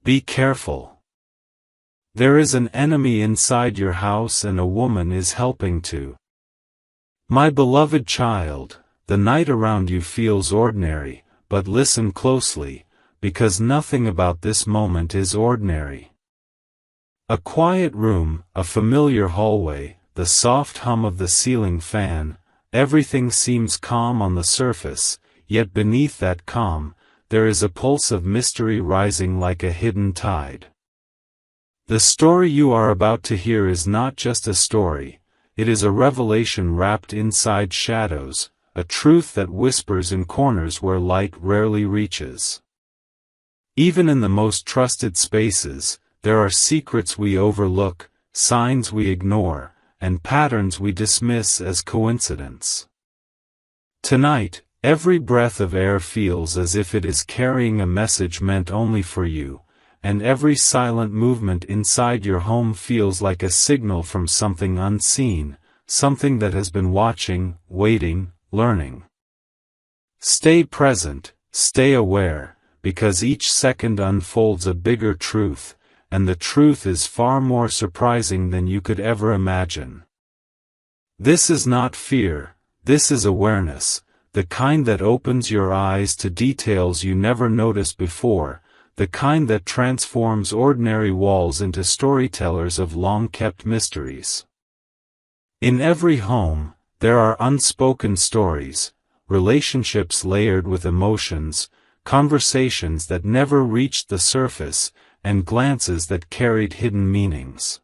Be careful. There is an enemy inside your house and a woman is helping to. My beloved child, the night around you feels ordinary, but listen closely, because nothing about this moment is ordinary. A quiet room, a familiar hallway, the soft hum of the ceiling fan, everything seems calm on the surface, yet beneath that calm, there is a pulse of mystery rising like a hidden tide. The story you are about to hear is not just a story, it is a revelation wrapped inside shadows, a truth that whispers in corners where light rarely reaches. Even in the most trusted spaces, there are secrets we overlook, signs we ignore, and patterns we dismiss as coincidence. Tonight, every breath of air feels as if it is carrying a message meant only for you, and every silent movement inside your home feels like a signal from something unseen, something that has been watching, waiting, learning. Stay present, stay aware, because each second unfolds a bigger truth, and the truth is far more surprising than you could ever imagine. This is not fear, this is awareness, the kind that opens your eyes to details you never noticed before, the kind that transforms ordinary walls into storytellers of long-kept mysteries. In every home, there are unspoken stories, relationships layered with emotions, conversations that never reached the surface, and glances that carried hidden meanings.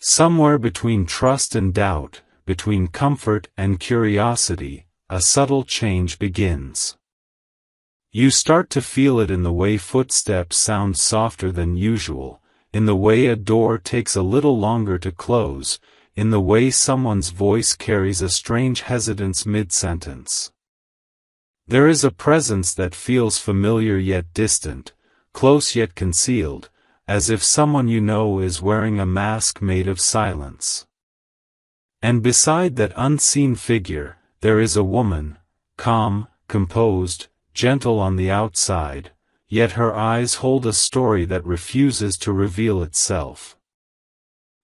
Somewhere between trust and doubt, between comfort and curiosity, a subtle change begins. You start to feel it in the way footsteps sound softer than usual, in the way a door takes a little longer to close, in the way someone's voice carries a strange hesitance mid-sentence. There is a presence that feels familiar yet distant, close yet concealed, as if someone you know is wearing a mask made of silence. And beside that unseen figure, there is a woman, calm, composed, gentle on the outside, yet her eyes hold a story that refuses to reveal itself.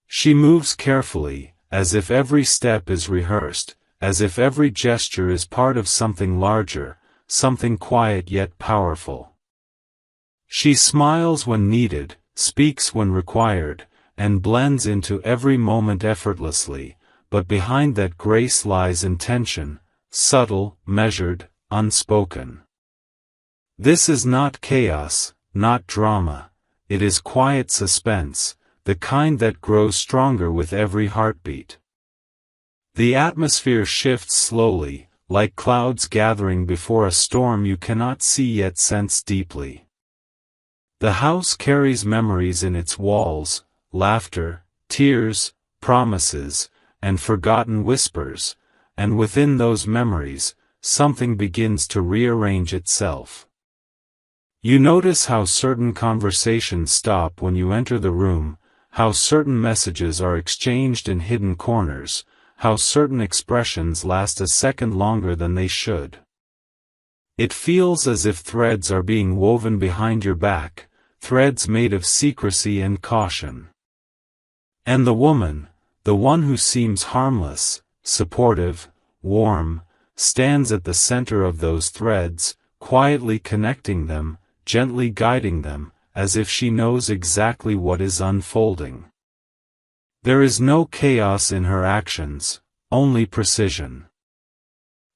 She moves carefully, as if every step is rehearsed, as if every gesture is part of something larger, something quiet yet powerful. She smiles when needed, speaks when required, and blends into every moment effortlessly, but behind that grace lies intention, subtle, measured, unspoken. This is not chaos, not drama, it is quiet suspense, the kind that grows stronger with every heartbeat. The atmosphere shifts slowly, like clouds gathering before a storm you cannot see yet sense deeply. The house carries memories in its walls, laughter, tears, promises, and forgotten whispers, and within those memories, something begins to rearrange itself. You notice how certain conversations stop when you enter the room, how certain messages are exchanged in hidden corners, how certain expressions last a second longer than they should. It feels as if threads are being woven behind your back, threads made of secrecy and caution. And the woman, the one who seems harmless, supportive, warm, stands at the center of those threads, quietly connecting them, gently guiding them, as if she knows exactly what is unfolding. There is no chaos in her actions, only precision.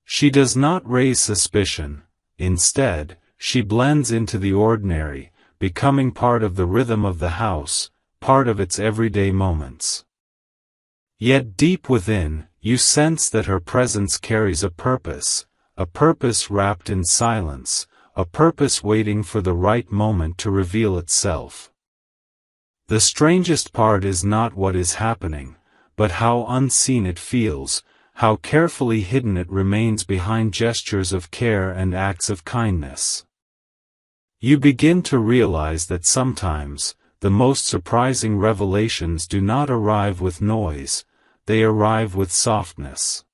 She does not raise suspicion, instead, she blends into the ordinary, becoming part of the rhythm of the house, part of its everyday moments. Yet deep within, you sense that her presence carries a purpose wrapped in silence, a purpose waiting for the right moment to reveal itself. The strangest part is not what is happening, but how unseen it feels, how carefully hidden it remains behind gestures of care and acts of kindness. You begin to realize that sometimes, the most surprising revelations do not arrive with noise, they arrive with softness.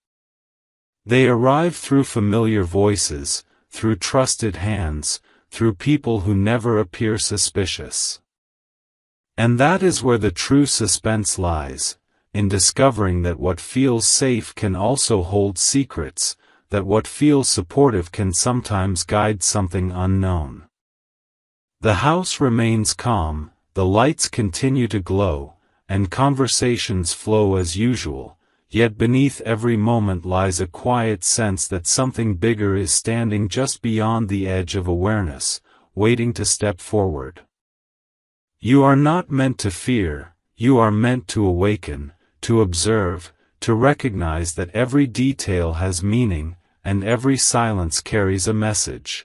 They arrive through familiar voices, through trusted hands, through people who never appear suspicious. And that is where the true suspense lies, in discovering that what feels safe can also hold secrets, that what feels supportive can sometimes guide something unknown. The house remains calm, the lights continue to glow, and conversations flow as usual, yet beneath every moment lies a quiet sense that something bigger is standing just beyond the edge of awareness, waiting to step forward. You are not meant to fear, you are meant to awaken, to observe, to recognize that every detail has meaning, and every silence carries a message.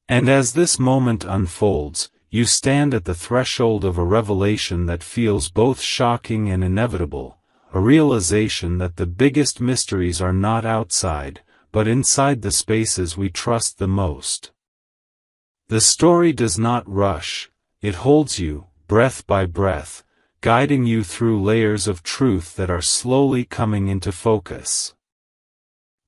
And as this moment unfolds, you stand at the threshold of a revelation that feels both shocking and inevitable, a realization that the biggest mysteries are not outside, but inside the spaces we trust the most. The story does not rush, it holds you, breath by breath, guiding you through layers of truth that are slowly coming into focus.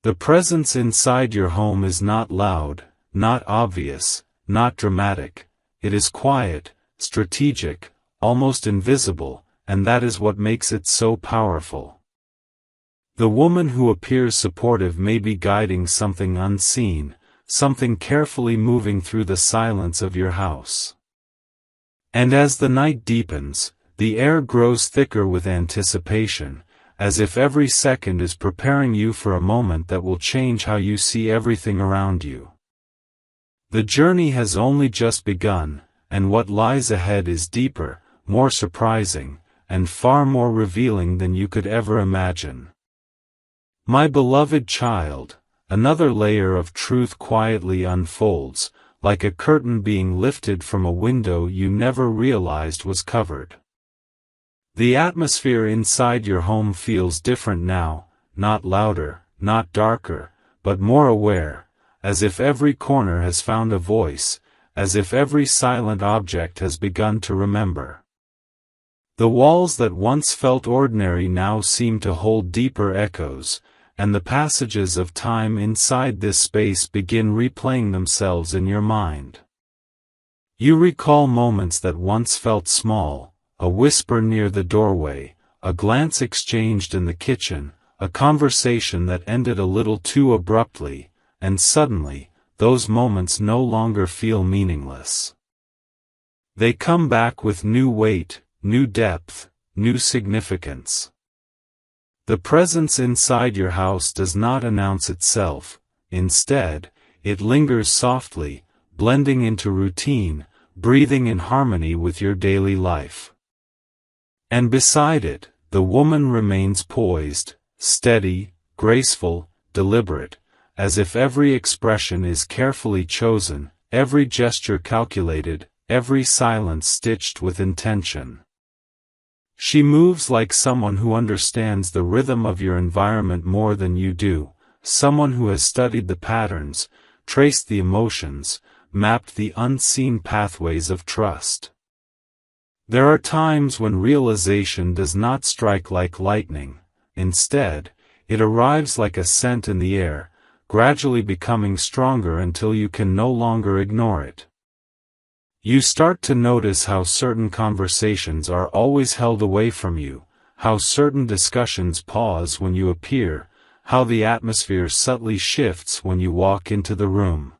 The presence inside your home is not loud, not obvious, not dramatic, it is quiet, strategic, almost invisible, and that is what makes it so powerful. The woman who appears supportive may be guiding something unseen, something carefully moving through the silence of your house. And as the night deepens, the air grows thicker with anticipation, as if every second is preparing you for a moment that will change how you see everything around you. The journey has only just begun, and what lies ahead is deeper, more surprising, and far more revealing than you could ever imagine. My beloved child, another layer of truth quietly unfolds, like a curtain being lifted from a window you never realized was covered. The atmosphere inside your home feels different now, not louder, not darker, but more aware, as if every corner has found a voice, as if every silent object has begun to remember. The walls that once felt ordinary now seem to hold deeper echoes, and the passages of time inside this space begin replaying themselves in your mind. You recall moments that once felt small, a whisper near the doorway, a glance exchanged in the kitchen, a conversation that ended a little too abruptly, and suddenly, those moments no longer feel meaningless. They come back with new weight, new depth, new significance. The presence inside your house does not announce itself, instead, it lingers softly, blending into routine, breathing in harmony with your daily life. And beside it, the woman remains poised, steady, graceful, deliberate, as if every expression is carefully chosen, every gesture calculated, every silence stitched with intention. She moves like someone who understands the rhythm of your environment more than you do, someone who has studied the patterns, traced the emotions, mapped the unseen pathways of trust. There are times when realization does not strike like lightning, instead, it arrives like a scent in the air, gradually becoming stronger until you can no longer ignore it. You start to notice how certain conversations are always held away from you, how certain discussions pause when you appear, how the atmosphere subtly shifts when you walk into the room.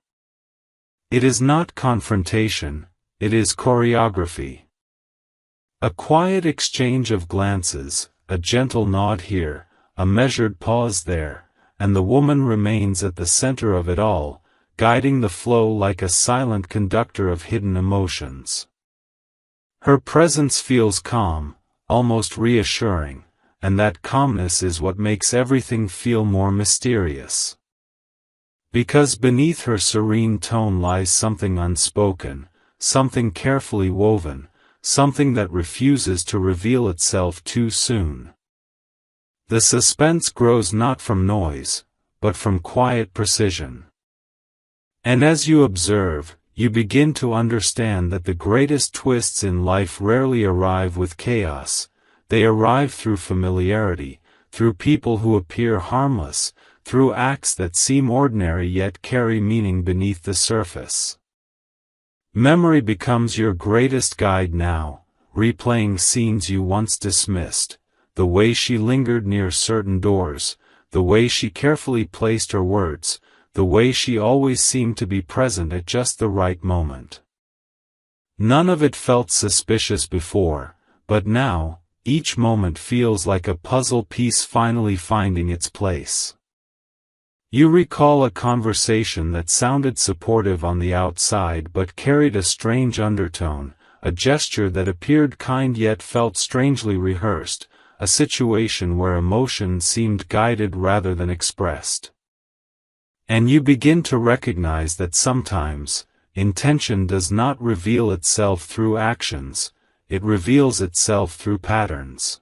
It is not confrontation, it is choreography. A quiet exchange of glances, a gentle nod here, a measured pause there, and the woman remains at the center of it all, guiding the flow like a silent conductor of hidden emotions. Her presence feels calm, almost reassuring, and that calmness is what makes everything feel more mysterious. Because beneath her serene tone lies something unspoken, something carefully woven, something that refuses to reveal itself too soon. The suspense grows not from noise, but from quiet precision. And as you observe, you begin to understand that the greatest twists in life rarely arrive with chaos, they arrive through familiarity, through people who appear harmless, through acts that seem ordinary yet carry meaning beneath the surface. Memory becomes your greatest guide now, replaying scenes you once dismissed, the way she lingered near certain doors, the way she carefully placed her words, the way she always seemed to be present at just the right moment. None of it felt suspicious before, but now, each moment feels like a puzzle piece finally finding its place. You recall a conversation that sounded supportive on the outside but carried a strange undertone, a gesture that appeared kind yet felt strangely rehearsed, a situation where emotion seemed guided rather than expressed. And you begin to recognize that sometimes, intention does not reveal itself through actions, it reveals itself through patterns.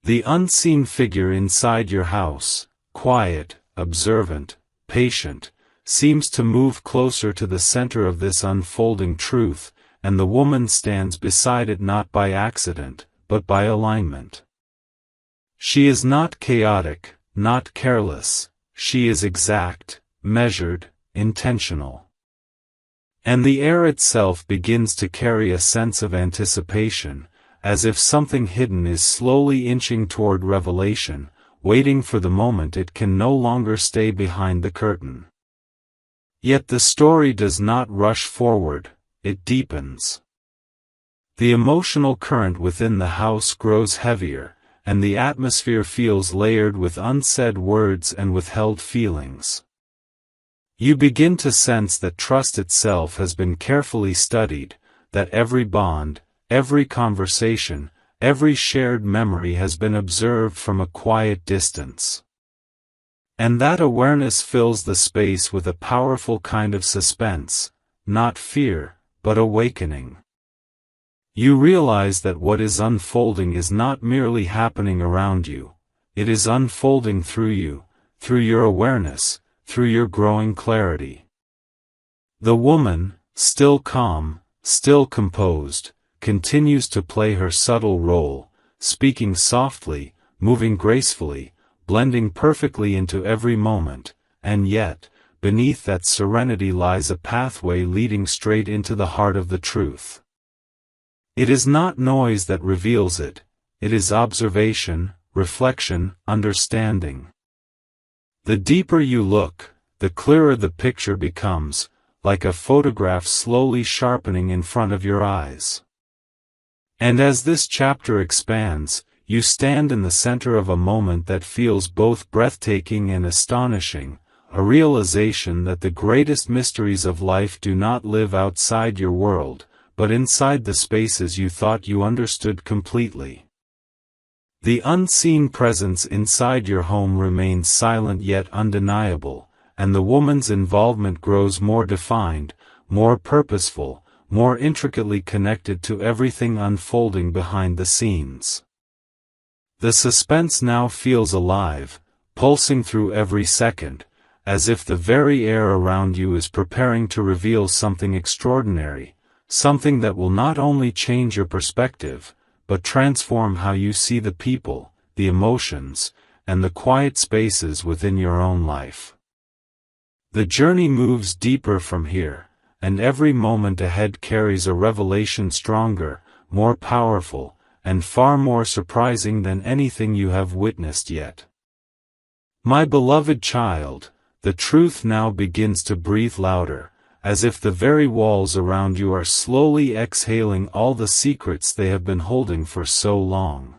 The unseen figure inside your house, quiet, observant, patient, seems to move closer to the center of this unfolding truth, and the woman stands beside it not by accident, but by alignment. She is not chaotic, not careless, she is exact, measured, intentional. And the air itself begins to carry a sense of anticipation, as if something hidden is slowly inching toward revelation, waiting for the moment it can no longer stay behind the curtain. Yet the story does not rush forward, it deepens. The emotional current within the house grows heavier, and the atmosphere feels layered with unsaid words and withheld feelings. You begin to sense that trust itself has been carefully studied, that every bond, every conversation, every shared memory has been observed from a quiet distance. And that awareness fills the space with a powerful kind of suspense, not fear, but awakening. You realize that what is unfolding is not merely happening around you, it is unfolding through you, through your awareness, through your growing clarity. The woman, still calm, still composed, continues to play her subtle role, speaking softly, moving gracefully, blending perfectly into every moment, and yet, beneath that serenity lies a pathway leading straight into the heart of the truth. It is not noise that reveals it, it is observation, reflection, understanding. The deeper you look, the clearer the picture becomes, like a photograph slowly sharpening in front of your eyes. And as this chapter expands, you stand in the center of a moment that feels both breathtaking and astonishing, a realization that the greatest mysteries of life do not live outside your world, but inside the spaces you thought you understood completely. The unseen presence inside your home remains silent yet undeniable, and the woman's involvement grows more defined, more purposeful, more intricately connected to everything unfolding behind the scenes. The suspense now feels alive, pulsing through every second, as if the very air around you is preparing to reveal something extraordinary, something that will not only change your perspective, but transform how you see the people, the emotions, and the quiet spaces within your own life. The journey moves deeper from here, and every moment ahead carries a revelation stronger, more powerful, and far more surprising than anything you have witnessed yet. My beloved child, the truth now begins to breathe louder, as if the very walls around you are slowly exhaling all the secrets they have been holding for so long.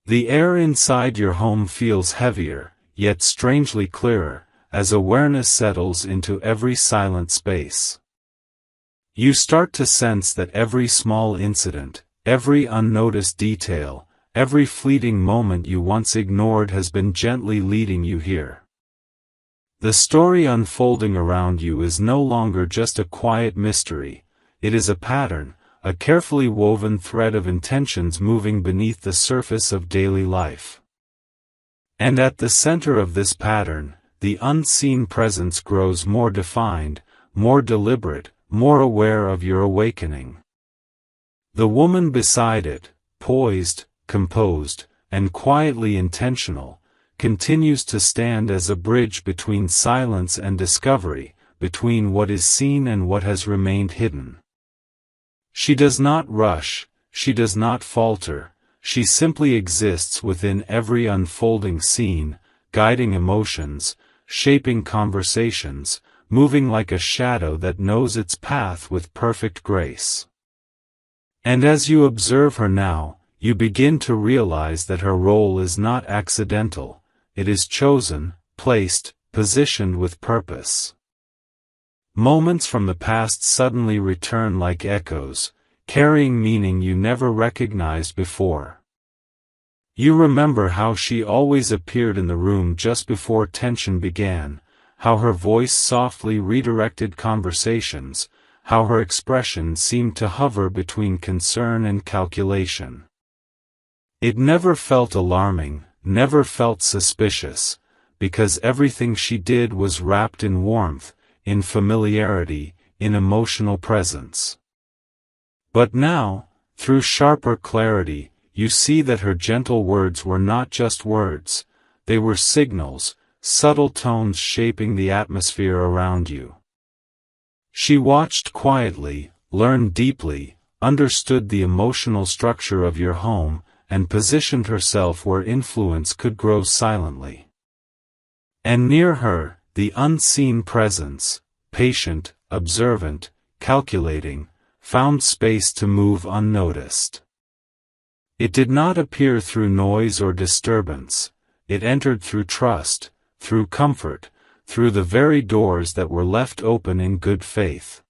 The air inside your home feels heavier, yet strangely clearer, as awareness settles into every silent space. You start to sense that every small incident, every unnoticed detail, every fleeting moment you once ignored has been gently leading you here. The story unfolding around you is no longer just a quiet mystery, it is a pattern, a carefully woven thread of intentions moving beneath the surface of daily life. And at the center of this pattern, the unseen presence grows more defined, more deliberate, more aware of your awakening. The woman beside it, poised, composed, and quietly intentional, continues to stand as a bridge between silence and discovery, between what is seen and what has remained hidden. She does not rush, she does not falter, she simply exists within every unfolding scene, guiding emotions, shaping conversations, moving like a shadow that knows its path with perfect grace. And as you observe her now, you begin to realize that her role is not accidental, it is chosen, placed, positioned with purpose. Moments from the past suddenly return like echoes, carrying meaning you never recognized before. You remember how she always appeared in the room just before tension began, how her voice softly redirected conversations, how her expression seemed to hover between concern and calculation. It never felt alarming, never felt suspicious, because everything she did was wrapped in warmth, in familiarity, in emotional presence. But now, through sharper clarity, you see that her gentle words were not just words, they were signals, subtle tones shaping the atmosphere around you. She watched quietly, learned deeply, understood the emotional structure of your home, and positioned herself where influence could grow silently. And near her, the unseen presence, patient, observant, calculating, found space to move unnoticed. It did not appear through noise or disturbance, it entered through trust, through comfort, through the very doors that were left open in good faith.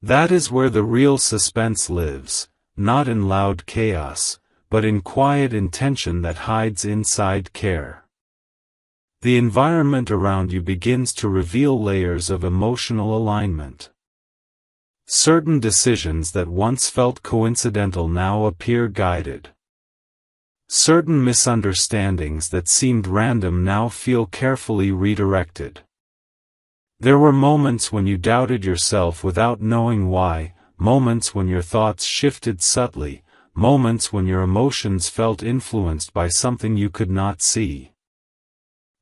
That is where the real suspense lives, not in loud chaos, but in quiet intention that hides inside care. The environment around you begins to reveal layers of emotional alignment. Certain decisions that once felt coincidental now appear guided. Certain misunderstandings that seemed random now feel carefully redirected. There were moments when you doubted yourself without knowing why, moments when your thoughts shifted subtly, moments when your emotions felt influenced by something you could not see.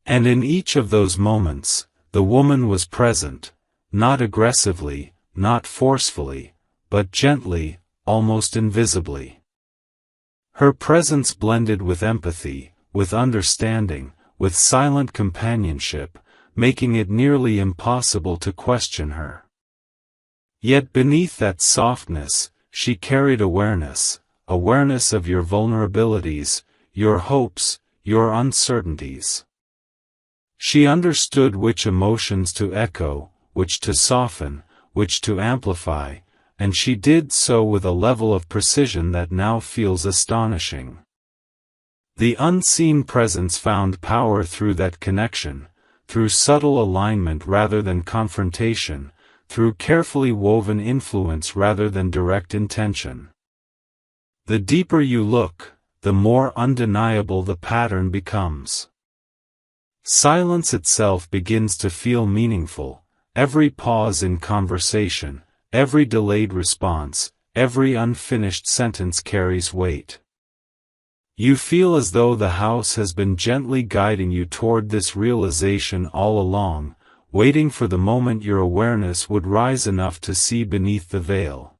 And in each of those moments, the woman was present, not aggressively, not forcefully, but gently, almost invisibly. Her presence blended with empathy, with understanding, with silent companionship, making it nearly impossible to question her. Yet beneath that softness, she carried awareness, awareness of your vulnerabilities, your hopes, your uncertainties. She understood which emotions to echo, which to soften, which to amplify, and she did so with a level of precision that now feels astonishing. The unseen presence found power through that connection, through subtle alignment rather than confrontation, through carefully woven influence rather than direct intention. The deeper you look, the more undeniable the pattern becomes. Silence itself begins to feel meaningful, every pause in conversation, every delayed response, every unfinished sentence carries weight. You feel as though the house has been gently guiding you toward this realization all along, waiting for the moment your awareness would rise enough to see beneath the veil.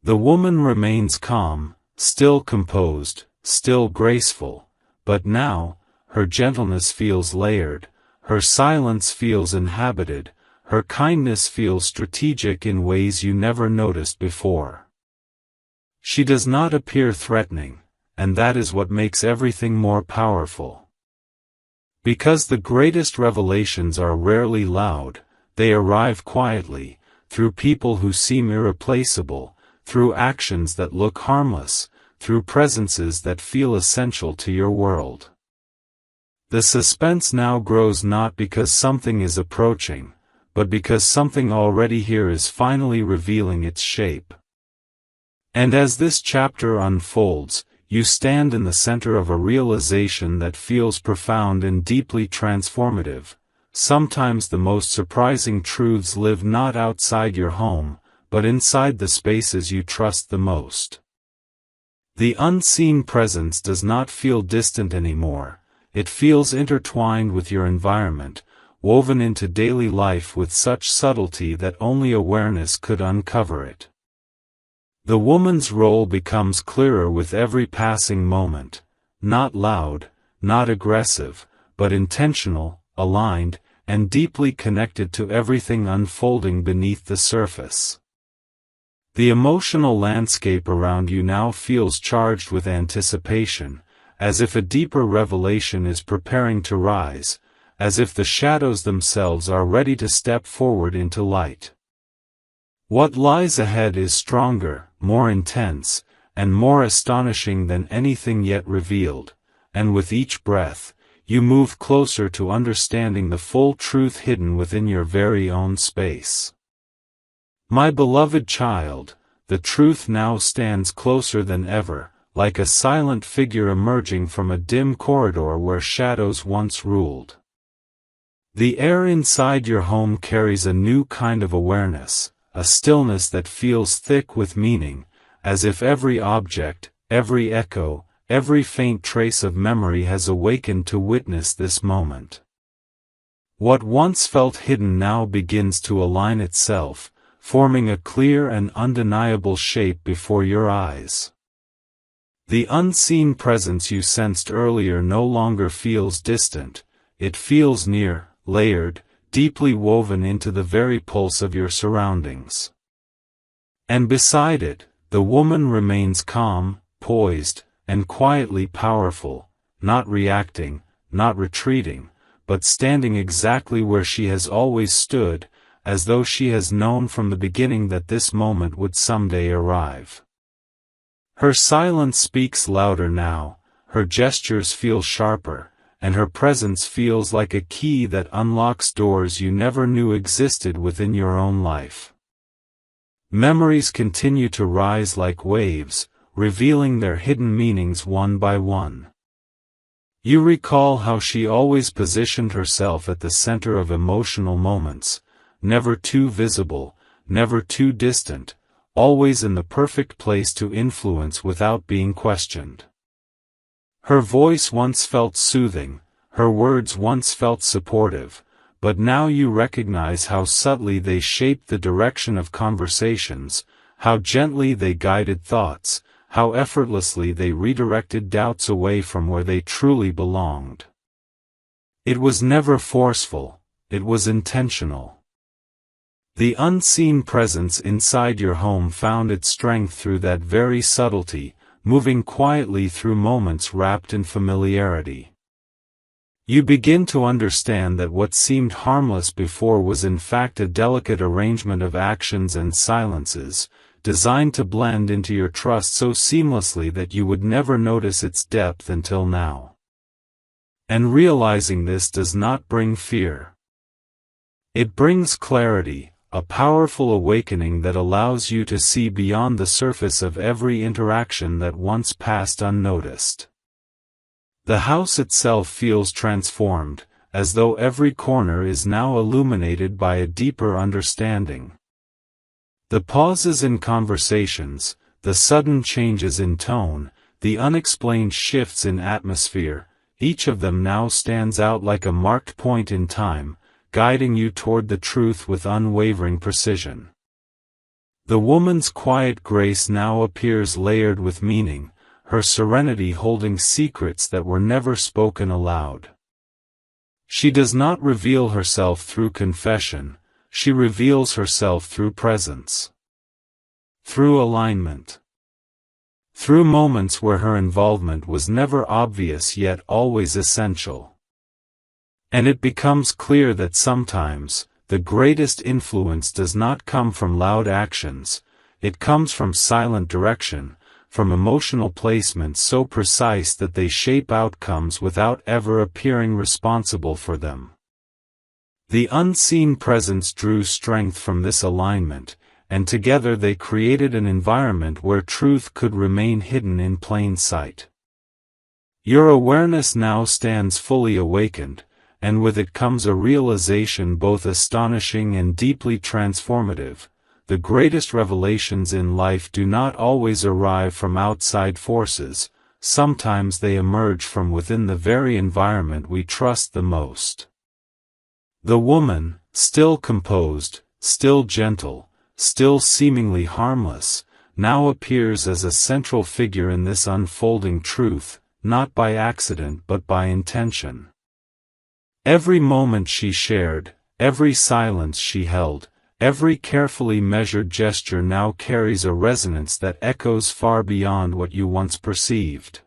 The woman remains calm, still composed, still graceful, but now, her gentleness feels layered, her silence feels inhabited, her kindness feels strategic in ways you never noticed before. She does not appear threatening, and that is what makes everything more powerful. Because the greatest revelations are rarely loud, they arrive quietly, through people who seem irreplaceable, through actions that look harmless, through presences that feel essential to your world. The suspense now grows not because something is approaching, but because something already here is finally revealing its shape. And as this chapter unfolds, you stand in the center of a realization that feels profound and deeply transformative. Sometimes the most surprising truths live not outside your home, but inside the spaces you trust the most. The unseen presence does not feel distant anymore. It feels intertwined with your environment, woven into daily life with such subtlety that only awareness could uncover it. The woman's role becomes clearer with every passing moment, not loud, not aggressive, but intentional, aligned, and deeply connected to everything unfolding beneath the surface. The emotional landscape around you now feels charged with anticipation, as if a deeper revelation is preparing to rise, as if the shadows themselves are ready to step forward into light. What lies ahead is stronger, more intense, and more astonishing than anything yet revealed, and with each breath, you move closer to understanding the full truth hidden within your very own space. My beloved child, the truth now stands closer than ever, like a silent figure emerging from a dim corridor where shadows once ruled. The air inside your home carries a new kind of awareness, a stillness that feels thick with meaning, as if every object, every echo, every faint trace of memory has awakened to witness this moment. What once felt hidden now begins to align itself, forming a clear and undeniable shape before your eyes. The unseen presence you sensed earlier no longer feels distant, it feels near, layered, deeply woven into the very pulse of your surroundings. And beside it, the woman remains calm, poised, and quietly powerful, not reacting, not retreating, but standing exactly where she has always stood, as though she has known from the beginning that this moment would someday arrive. Her silence speaks louder now, her gestures feel sharper, and her presence feels like a key that unlocks doors you never knew existed within your own life. Memories continue to rise like waves, revealing their hidden meanings one by one. You recall how she always positioned herself at the center of emotional moments, never too visible, never too distant, always in the perfect place to influence without being questioned. Her voice once felt soothing, her words once felt supportive, but now you recognize how subtly they shaped the direction of conversations, how gently they guided thoughts, how effortlessly they redirected doubts away from where they truly belonged. It was never forceful, it was intentional. The unseen presence inside your home found its strength through that very subtlety, moving quietly through moments wrapped in familiarity. You begin to understand that what seemed harmless before was in fact a delicate arrangement of actions and silences, designed to blend into your trust so seamlessly that you would never notice its depth until now. And realizing this does not bring fear. It brings clarity, a powerful awakening that allows you to see beyond the surface of every interaction that once passed unnoticed. The house itself feels transformed, as though every corner is now illuminated by a deeper understanding. The pauses in conversations, the sudden changes in tone, the unexplained shifts in atmosphere, each of them now stands out like a marked point in time, guiding you toward the truth with unwavering precision. The woman's quiet grace now appears layered with meaning, her serenity holding secrets that were never spoken aloud. She does not reveal herself through confession, she reveals herself through presence. Through alignment. Through moments where her involvement was never obvious yet always essential. And it becomes clear that sometimes, the greatest influence does not come from loud actions, it comes from silent direction, from emotional placements so precise that they shape outcomes without ever appearing responsible for them. The unseen presence drew strength from this alignment, and together they created an environment where truth could remain hidden in plain sight. Your awareness now stands fully awakened, and with it comes a realization both astonishing and deeply transformative. The greatest revelations in life do not always arrive from outside forces, sometimes they emerge from within the very environment we trust the most. The woman, still composed, still gentle, still seemingly harmless, now appears as a central figure in this unfolding truth, not by accident but by intention. Every moment she shared, every silence she held, every carefully measured gesture now carries a resonance that echoes far beyond what you once perceived.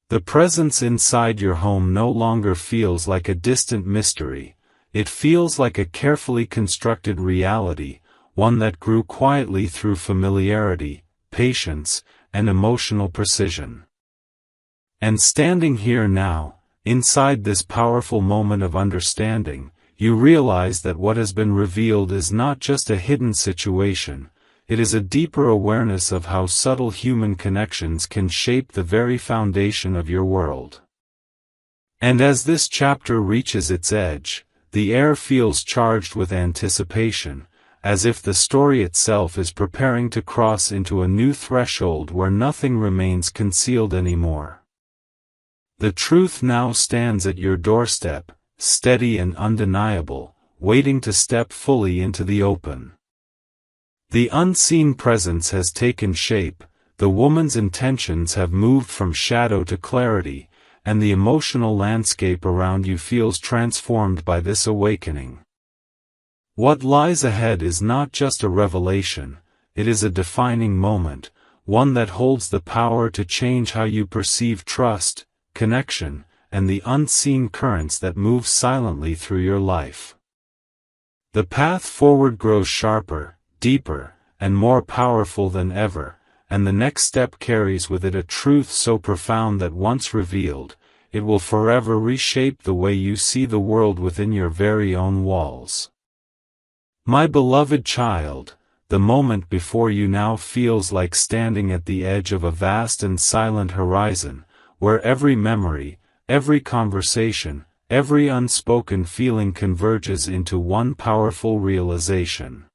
The presence inside your home no longer feels like a distant mystery, it feels like a carefully constructed reality, one that grew quietly through familiarity, patience, and emotional precision. And standing here now, inside this powerful moment of understanding, you realize that what has been revealed is not just a hidden situation, it is a deeper awareness of how subtle human connections can shape the very foundation of your world. And as this chapter reaches its edge, the air feels charged with anticipation, as if the story itself is preparing to cross into a new threshold where nothing remains concealed anymore. The truth now stands at your doorstep, steady and undeniable, waiting to step fully into the open. The unseen presence has taken shape, the woman's intentions have moved from shadow to clarity, and the emotional landscape around you feels transformed by this awakening. What lies ahead is not just a revelation, it is a defining moment, one that holds the power to change how you perceive trust, connection, and the unseen currents that move silently through your life. The path forward grows sharper, deeper, and more powerful than ever, and the next step carries with it a truth so profound that once revealed, it will forever reshape the way you see the world within your very own walls. My beloved child, the moment before you now feels like standing at the edge of a vast and silent horizon, where every memory, every conversation, every unspoken feeling converges into one powerful realization.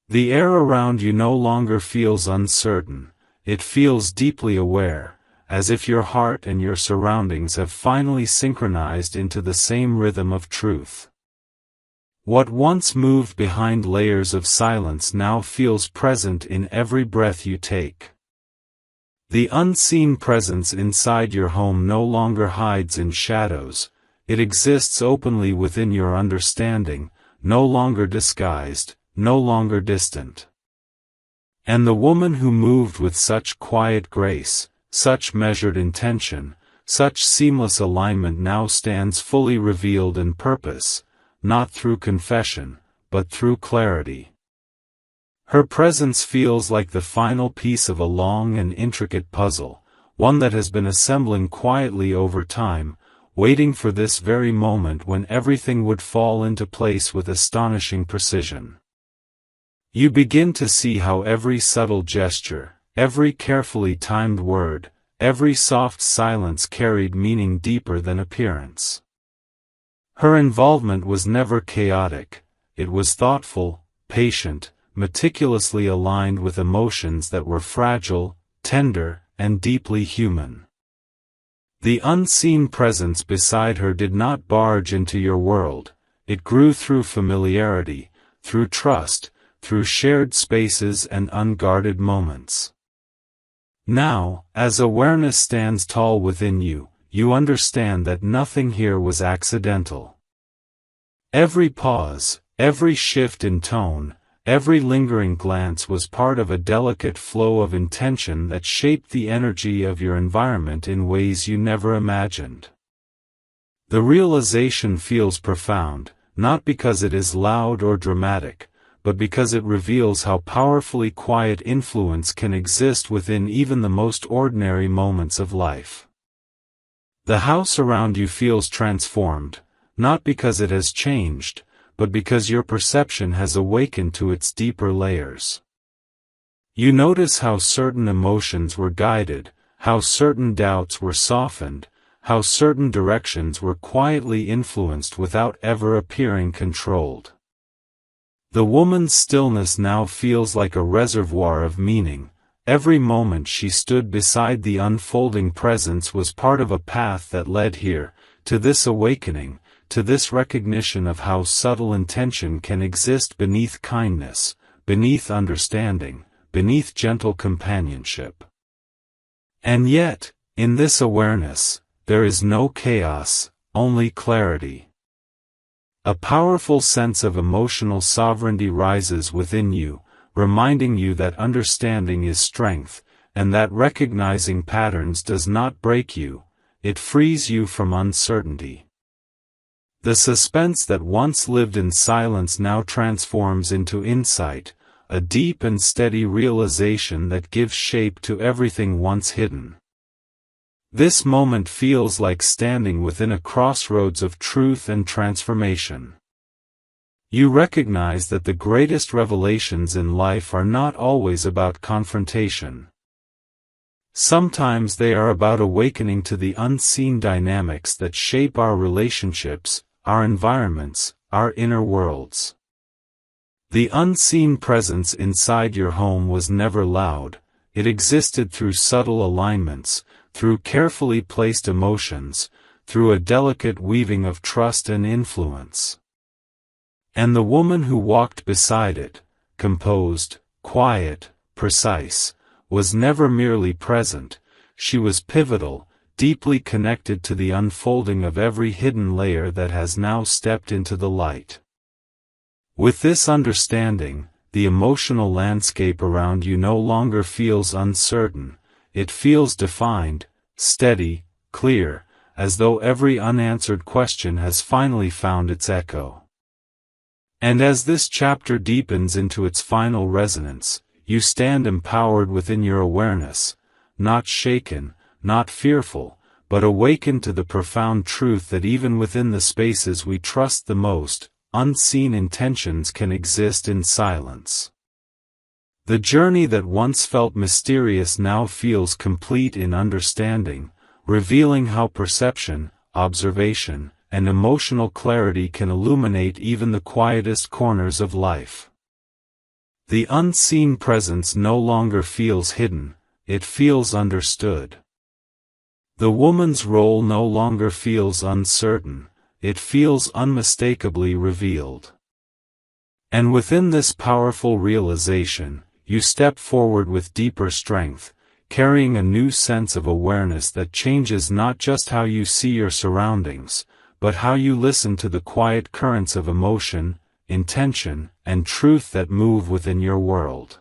The air around you no longer feels uncertain, it feels deeply aware, as if your heart and your surroundings have finally synchronized into the same rhythm of truth. What once moved behind layers of silence now feels present in every breath you take. The unseen presence inside your home no longer hides in shadows, it exists openly within your understanding, no longer disguised, no longer distant. And the woman who moved with such quiet grace, such measured intention, such seamless alignment now stands fully revealed in purpose, not through confession, but through clarity. Her presence feels like the final piece of a long and intricate puzzle, one that has been assembling quietly over time, waiting for this very moment when everything would fall into place with astonishing precision. You begin to see how every subtle gesture, every carefully timed word, every soft silence carried meaning deeper than appearance. Her involvement was never chaotic, it was thoughtful, patient, meticulously aligned with emotions that were fragile, tender, and deeply human. The unseen presence beside her did not barge into your world, it grew through familiarity, through trust, through shared spaces and unguarded moments. Now, as awareness stands tall within you, you understand that nothing here was accidental. Every pause, every shift in tone, every lingering glance was part of a delicate flow of intention that shaped the energy of your environment in ways you never imagined. The realization feels profound, not because it is loud or dramatic, but because it reveals how powerfully quiet influence can exist within even the most ordinary moments of life. The house around you feels transformed, not because it has changed, but because your perception has awakened to its deeper layers. You notice how certain emotions were guided, how certain doubts were softened, how certain directions were quietly influenced without ever appearing controlled. The woman's stillness now feels like a reservoir of meaning. Every moment she stood beside the unfolding presence was part of a path that led here, to this awakening, to this recognition of how subtle intention can exist beneath kindness, beneath understanding, beneath gentle companionship. And yet, in this awareness, there is no chaos, only clarity. A powerful sense of emotional sovereignty rises within you, reminding you that understanding is strength, and that recognizing patterns does not break you, it frees you from uncertainty. The suspense that once lived in silence now transforms into insight, a deep and steady realization that gives shape to everything once hidden. This moment feels like standing within a crossroads of truth and transformation. You recognize that the greatest revelations in life are not always about confrontation. Sometimes they are about awakening to the unseen dynamics that shape our relationships, our environments, our inner worlds. The unseen presence inside your home was never loud, it existed through subtle alignments, through carefully placed emotions, through a delicate weaving of trust and influence. And the woman who walked beside it, composed, quiet, precise, was never merely present, she was pivotal, deeply connected to the unfolding of every hidden layer that has now stepped into the light. With this understanding, the emotional landscape around you no longer feels uncertain, it feels defined, steady, clear, as though every unanswered question has finally found its echo. And as this chapter deepens into its final resonance, you stand empowered within your awareness, not shaken, not fearful, but awakened to the profound truth that even within the spaces we trust the most, unseen intentions can exist in silence. The journey that once felt mysterious now feels complete in understanding, revealing how perception, observation, and emotional clarity can illuminate even the quietest corners of life. The unseen presence no longer feels hidden, it feels understood. The woman's role no longer feels uncertain, it feels unmistakably revealed. And within this powerful realization, you step forward with deeper strength, carrying a new sense of awareness that changes not just how you see your surroundings, but how you listen to the quiet currents of emotion, intention, and truth that move within your world.